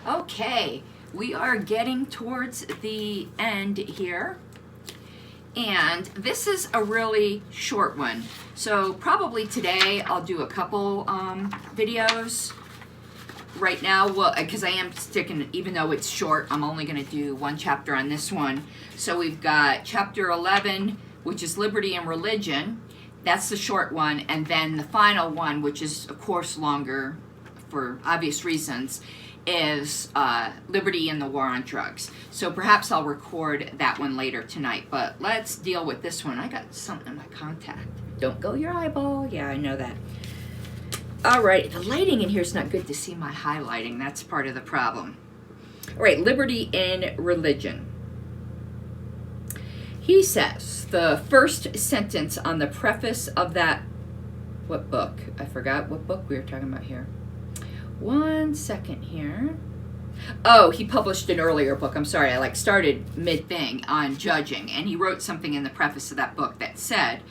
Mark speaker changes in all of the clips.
Speaker 1: Okay, we are getting towards the end here. And this is a really short one. So probably today I'll do a couple videos. Right now, well, because I am sticking, even though it's short, I'm only going to do one chapter on this one. So we've got chapter 11, which is Liberty and Religion. That's the short one. And then the final one, which is, of course, longer for obvious reasons, is Liberty and the War on Drugs. So perhaps I'll record that one later tonight. But let's deal with this one. I got something in my contact. Don't go your eyeball. Yeah, I know that. All right, the lighting in here is not good to see my highlighting. That's part of the problem. All right, Liberty and Religion. He says, the first sentence on the preface of that, what book? I forgot what book we were talking about here. One second here. Oh, he published an earlier book. I'm sorry, I started mid-thing on judging, and he wrote something in the preface of that book that said,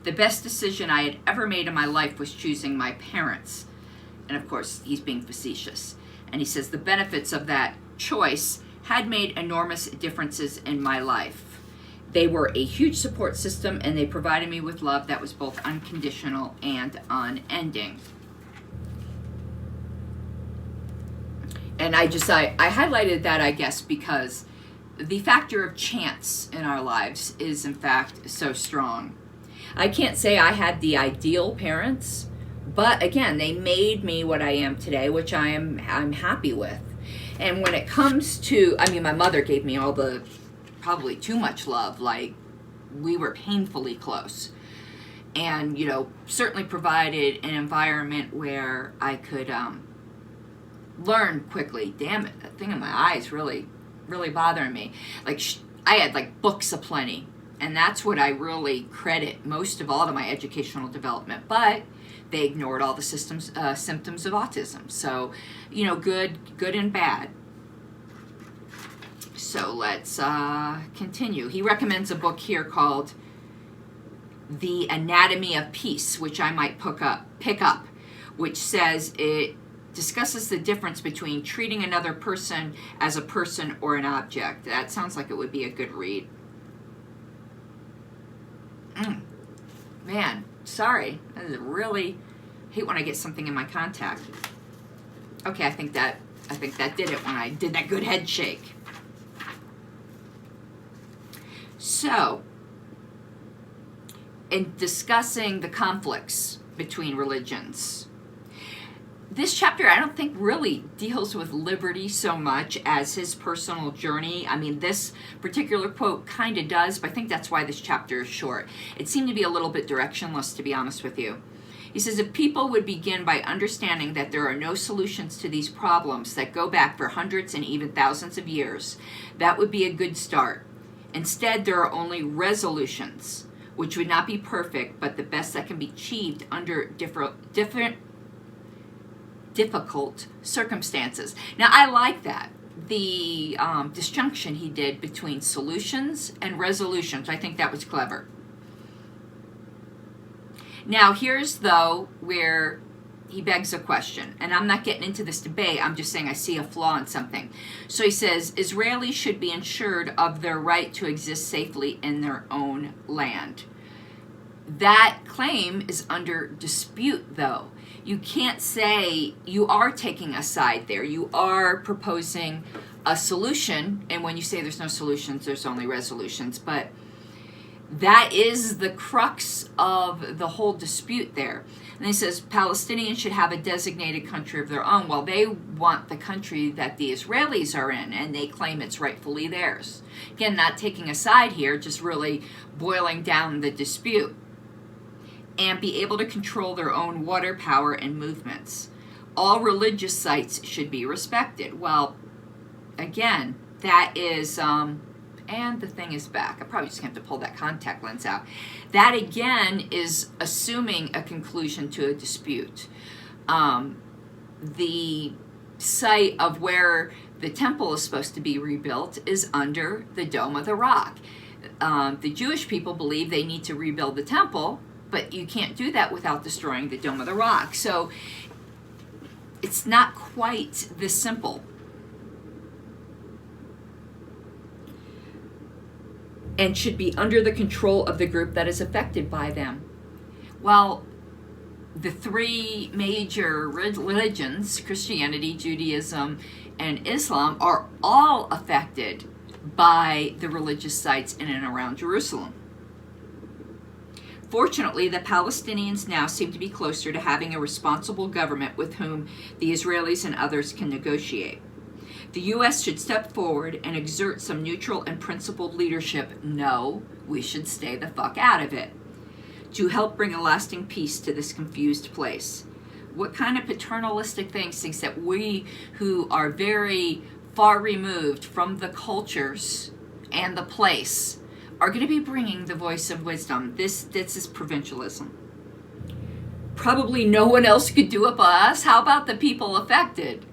Speaker 1: the best decision I had ever made in my life was choosing my parents. And of course, he's being facetious. And he says, the benefits of that choice had made enormous differences in my life. They were a huge support system, and they provided me with love that was both unconditional and unending. And I highlighted that, I guess, because the factor of chance in our lives is, in fact, so strong. I can't say I had the ideal parents, but again, they made me what I am today, which I'm happy with. And when it comes to, my mother gave me all the, probably too much love, we were painfully close. And, certainly provided an environment where I could learn quickly. Damn it, that thing in my eye is really, really bothering me. I had books aplenty. And that's what I really credit most of all to my educational development. But they ignored all the symptoms of autism. So, good and bad. So let's continue. He recommends a book here called The Anatomy of Peace, which I might pick up, which says it discusses the difference between treating another person as a person or an object. That sounds like it would be a good read. Man, sorry. That is really, hate when I get something in my contact. Okay, I think that did it when I did that good head shake. So, in discussing the conflicts between religions, this chapter, I don't think, really deals with liberty so much as his personal journey. This particular quote kind of does, but I think that's why this chapter is short. It seemed to be a little bit directionless, to be honest with you. He says, if people would begin by understanding that there are no solutions to these problems that go back for hundreds and even thousands of years, that would be a good start. Instead, there are only resolutions, which would not be perfect, but the best that can be achieved under difficult circumstances. Now, I like that. The disjunction he did between solutions and resolutions. I think that was clever. Now, here's, though, where he begs a question. And I'm not getting into this debate. I'm just saying I see a flaw in something. So he says, Israelis should be assured of their right to exist safely in their own land. That claim is under dispute, though. You can't say you are taking a side there. You are proposing a solution, and when you say there's no solutions, there's only resolutions. But that is the crux of the whole dispute there. And he says Palestinians should have a designated country of their own. Well, they want the country that the Israelis are in, and they claim it's rightfully theirs. Again, not taking a side here, just really boiling down the dispute. And be able to control their own water power and movements. All religious sites should be respected. Well, again, that is, and the thing is back. I probably just have to pull that contact lens out. That, again, is assuming a conclusion to a dispute. The site of where the temple is supposed to be rebuilt is under the Dome of the Rock. The Jewish people believe they need to rebuild the temple, but you can't do that without destroying the Dome of the Rock. So it's not quite this simple. and should be under the control of the group that is affected by them. Well, the three major religions, Christianity, Judaism, and Islam, are all affected by the religious sites in and around Jerusalem. Fortunately, the Palestinians now seem to be closer to having a responsible government with whom the Israelis and others can negotiate. The U.S. should step forward and exert some neutral and principled leadership. No, we should stay the fuck out of it, to help bring a lasting peace to this confused place. What kind of paternalistic things thinks that we who are very far removed from the cultures and the place are going to be bringing the voice of wisdom? This is provincialism. Probably no one else could do it but us. How about the people affected?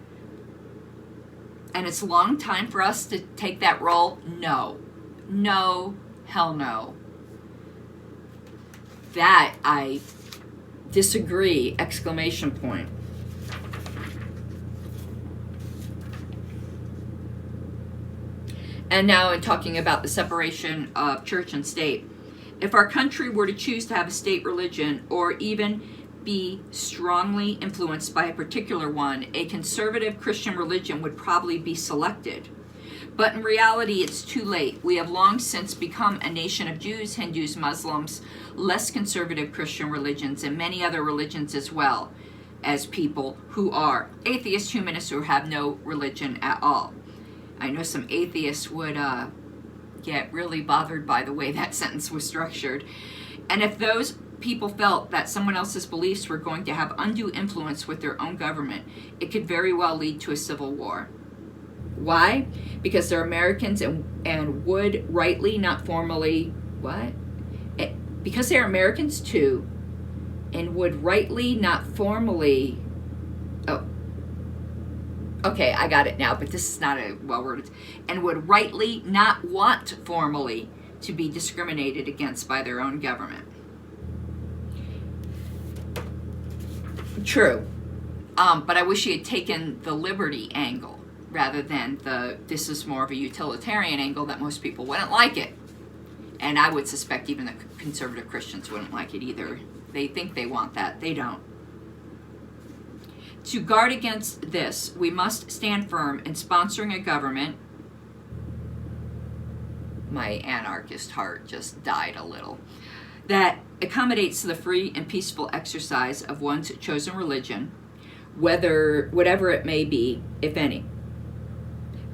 Speaker 1: And it's a long time for us to take that role? No. No, hell no. That I disagree, exclamation point. And now in talking about the separation of church and state, if our country were to choose to have a state religion or even be strongly influenced by a particular one, a conservative Christian religion would probably be selected. But in reality, it's too late. We have long since become a nation of Jews, Hindus, Muslims, less conservative Christian religions, and many other religions as well as people who are atheists, humanists, or have no religion at all. I know some atheists would get really bothered by the way that sentence was structured. And if those people felt that someone else's beliefs were going to have undue influence with their own government, it could very well lead to a civil war. Why? Because they're Americans and would rightly, not formally, what? Because they're Americans too, and would rightly, not formally, okay, I got it now, but this is not a well-worded, and would rightly not want formally to be discriminated against by their own government. True. But I wish he had taken the liberty angle rather than this is more of a utilitarian angle that most people wouldn't like it. And I would suspect even the conservative Christians wouldn't like it either. They think they want that. They don't. To guard against this, we must stand firm in sponsoring a government. My anarchist heart just died a little. That accommodates the free and peaceful exercise of one's chosen religion, whatever it may be, if any.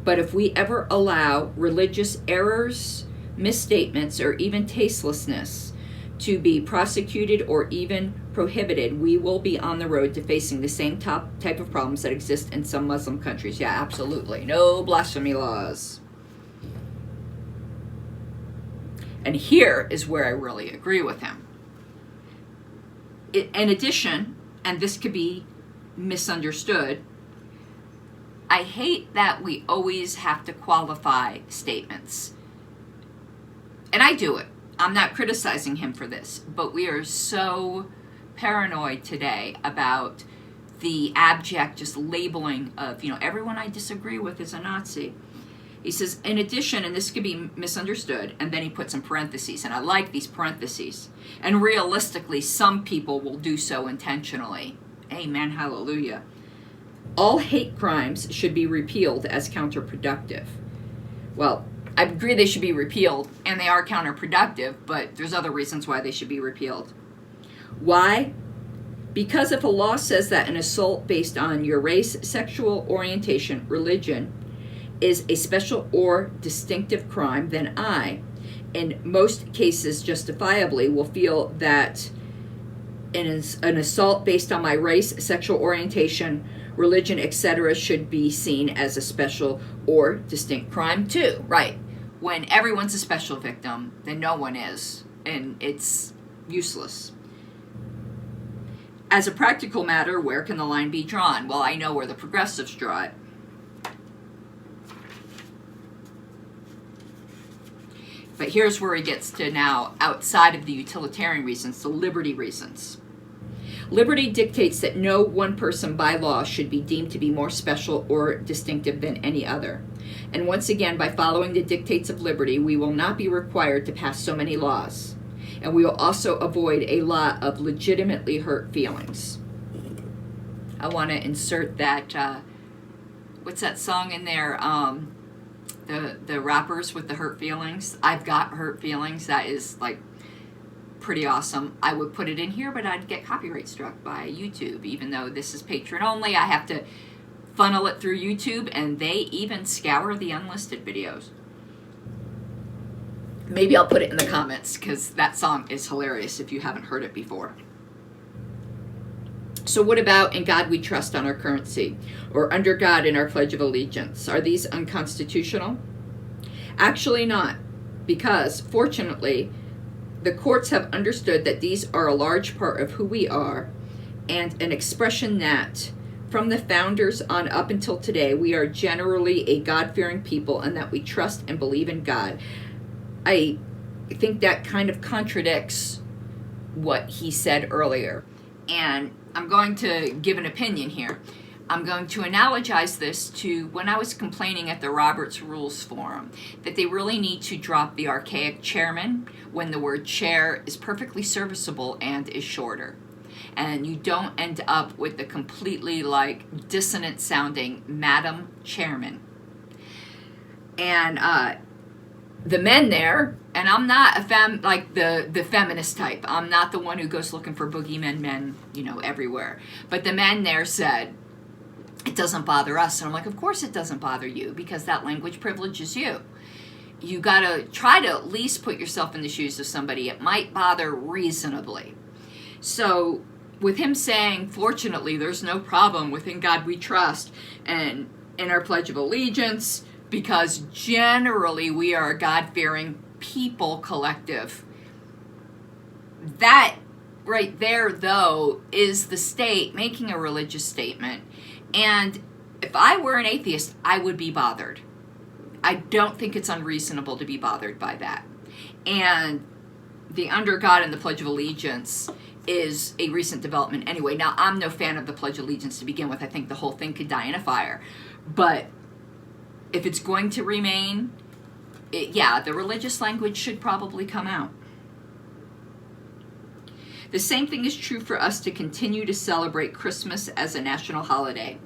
Speaker 1: But if we ever allow religious errors, misstatements, or even tastelessness to be prosecuted or even prohibited, we will be on the road to facing the same type of problems that exist in some Muslim countries. Yeah, absolutely. No blasphemy laws. And here is where I really agree with him. In addition, and this could be misunderstood, I hate that we always have to qualify statements. And I do it. I'm not criticizing him for this, but we are so paranoid today about the abject just labeling of, everyone I disagree with is a Nazi. He says, in addition, and this could be misunderstood, and then he puts in parentheses, and I like these parentheses, and realistically, some people will do so intentionally. Amen, hallelujah. All hate crimes should be repealed as counterproductive. Well, I agree they should be repealed, and they are counterproductive, but there's other reasons why they should be repealed. Why? Because if a law says that an assault based on your race, sexual orientation, religion, is a special or distinctive crime, then I, in most cases justifiably, will feel that an assault based on my race, sexual orientation, religion, etc. should be seen as a special or distinct crime too. Right. When everyone's a special victim, then no one is, and it's useless. As a practical matter, where can the line be drawn? Well, I know where the progressives draw it. But here's where he gets to now, outside of the utilitarian reasons, the liberty reasons. Liberty dictates that no one person by law should be deemed to be more special or distinctive than any other. And once again, by following the dictates of liberty, we will not be required to pass so many laws. And we will also avoid a lot of legitimately hurt feelings. I want to insert that, what's that song in there? The rappers with the hurt feelings. I've got hurt feelings. That is like pretty awesome. I would put it in here, but I'd get copyright struck by YouTube. Even though this is patron only, I have to funnel it through YouTube, and they even scour the unlisted videos. Maybe I'll put it in the comments, because that song is hilarious if you haven't heard it before. So what about "In God We Trust" on our currency, or "Under God" in our Pledge of Allegiance? Are these unconstitutional? Actually not, because fortunately the courts have understood that these are a large part of who we are, and an expression that from the founders on up until today we are generally a God-fearing people, and that we trust and believe in God. I think that kind of contradicts what he said earlier. And I'm going to give an opinion here. I'm going to analogize this to when I was complaining at the Roberts Rules Forum that they really need to drop the archaic chairman when the word chair is perfectly serviceable and is shorter. And you don't end up with the completely like dissonant sounding Madam Chairman. And the men there, and I'm not a like the feminist type. I'm not the one who goes looking for boogeymen men, everywhere. But the men there said, it doesn't bother us. And I'm like, of course it doesn't bother you, because that language privileges you. You gotta try to at least put yourself in the shoes of somebody it might bother reasonably. So with him saying, fortunately, there's no problem with "In God We Trust" and in our Pledge of Allegiance, because generally we are a God-fearing people collective. That right there, though, is the state making a religious statement. And if I were an atheist, I would be bothered. I don't think it's unreasonable to be bothered by that. And the "Under God" and the Pledge of Allegiance is a recent development anyway. Now, I'm no fan of the Pledge of Allegiance to begin with. I think the whole thing could die in a fire. But if it's going to remain, the religious language should probably come out. The same thing is true for us to continue to celebrate Christmas as a national holiday.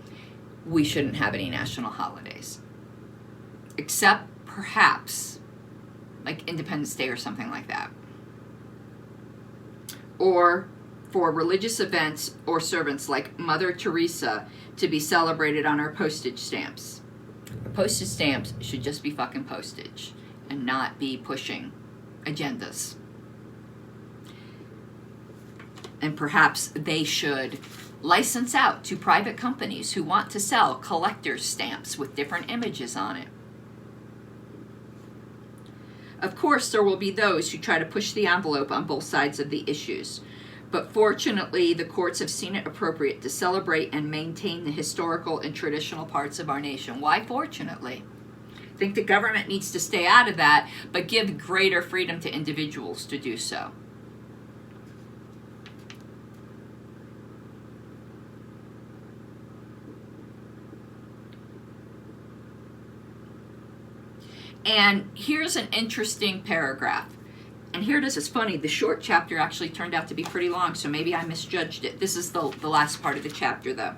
Speaker 1: We shouldn't have any national holidays. Except perhaps like Independence Day or something like that. Or for religious events or servants like Mother Teresa to be celebrated on our postage stamps. Postage stamps should just be fucking postage and not be pushing agendas. And perhaps they should license out to private companies who want to sell collector's stamps with different images on it. Of course, there will be those who try to push the envelope on both sides of the issues. But fortunately, the courts have seen it appropriate to celebrate and maintain the historical and traditional parts of our nation. Why fortunately? I think the government needs to stay out of that, but give greater freedom to individuals to do so. And here's an interesting paragraph. And here it is. It's funny. The short chapter actually turned out to be pretty long, so maybe I misjudged it. This is the last part of the chapter, though.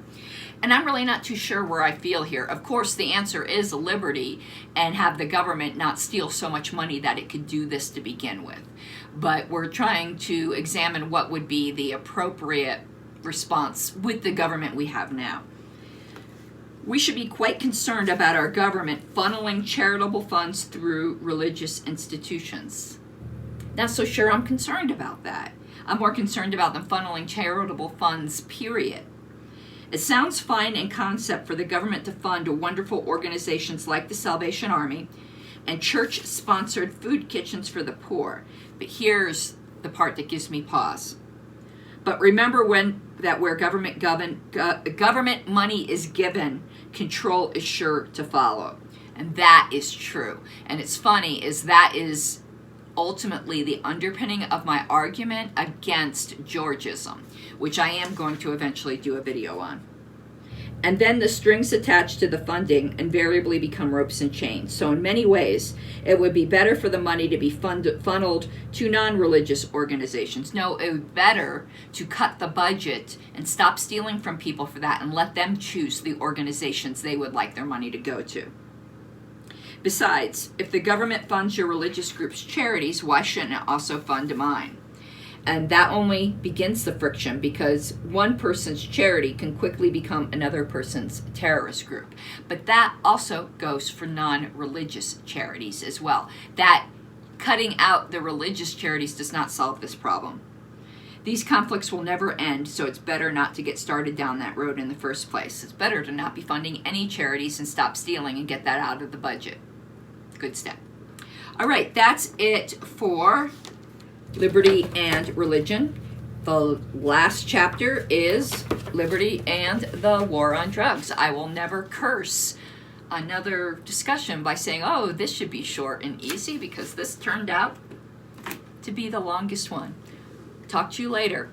Speaker 1: And I'm really not too sure where I feel here. Of course, the answer is liberty and have the government not steal so much money that it could do this to begin with. But we're trying to examine what would be the appropriate response with the government we have now. We should be quite concerned about our government funneling charitable funds through religious institutions. Not so sure I'm concerned about that. I'm more concerned about them funneling charitable funds, period. It sounds fine in concept for the government to fund wonderful organizations like the Salvation Army and church-sponsored food kitchens for the poor. But here's the part that gives me pause. But remember where government money is given, control is sure to follow. And that is true. And it's funny, is that is ultimately the underpinning of my argument against Georgism, which I am going to eventually do a video on. And then the strings attached to the funding invariably become ropes and chains. So in many ways, it would be better for the money to be funneled to non-religious organizations. No, it would be better to cut the budget and stop stealing from people for that and let them choose the organizations they would like their money to go to. Besides, if the government funds your religious group's charities, why shouldn't it also fund mine? And that only begins the friction, because one person's charity can quickly become another person's terrorist group. But that also goes for non-religious charities as well. That cutting out the religious charities does not solve this problem. These conflicts will never end, so it's better not to get started down that road in the first place. It's better to not be funding any charities and stop stealing and get that out of the budget. Good step. All right, that's it for Liberty and Religion. The last chapter is Liberty and the War on Drugs. I will never curse another discussion by saying, oh, this should be short and easy, because this turned out to be the longest one. Talk to you later.